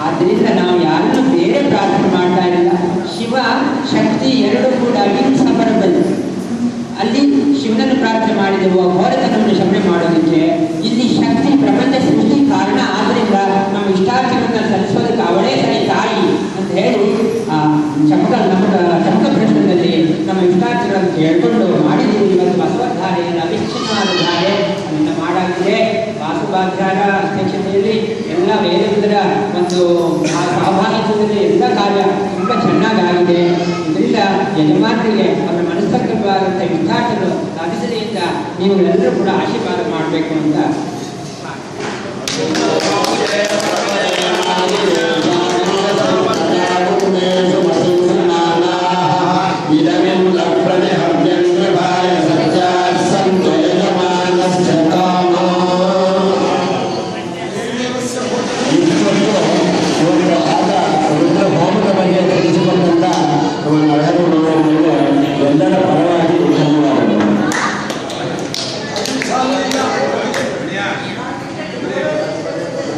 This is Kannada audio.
ಆದ್ದರಿಂದ ನಾವು ಯಾರನ್ನು ಬೇರೆ ಪ್ರಾರ್ಥನೆ ಮಾಡ್ತಾ ಇಲ್ಲ. ಶಿವ ಶಕ್ತಿ ಎರಡೂ ಕೂಡ ಇನ್ಸಪರಬಲ್. ಅಲ್ಲಿ ಶಿವನನ್ನು ಪ್ರಾರ್ಥನೆ ಮಾಡಿದೆವು ಘೋರತನವನ್ನು ಶಮನೆ ಮಾಡೋದಕ್ಕೆ. ಇಲ್ಲಿ ಶಕ್ತಿ ಪ್ರಪಂಚ ಸೃಷ್ಟಿ ಕಾರಣ, ಆದ್ದರಿಂದ ನಮ್ಮ ಇಷ್ಟಾರ್ಥಗಳನ್ನು ಸಲ್ಲಿಸೋದಕ್ಕೆ ಅವಳೇ ತಾಯಿ ಅಂತ ಹೇಳಿ ಚಮಕ ಪ್ರಶ್ನೆಯಲ್ಲಿ ನಮ್ಮ ಇಷ್ಟಾರ್ಥಗಳನ್ನು ಕೇಳ್ಕೊಂಡು ಮಾಡಿದ್ದೀವಿ. ಇವತ್ತು ಬಸವಧಾರೆಯನ್ನು ಅವಿಚ್ಛಿನ್ನವಾದ ಧಾರೆ ಅದನ್ನು ಮಾಡಾಗಿದೆ. ವಾಸುಭಾಗ್ಯರ ಅಧ್ಯಕ್ಷತೆಯಲ್ಲಿ ಎಲ್ಲ ವೇದಗಳ ಒಂದು ಸಹಭಾಗಿತ್ವದಲ್ಲಿ ಎಲ್ಲ ಕಾರ್ಯ ತುಂಬ ಚೆನ್ನಾಗಾಗಿದೆ. ಇದರಿಂದ ಯಜಮಾನರಿಗೆ ಅವರ ಮನಸ್ಸಂಕಲ್ಪವಾದಂಥ ವಿದ್ಯಾರ್ಥಿಗಳು ಸಾಧಿಸದೆಯಿಂದ ನೀವುಗಳೆಲ್ಲರೂ ಕೂಡ ಆಶೀರ್ವಾದ ಮಾಡಬೇಕು ಅಂತ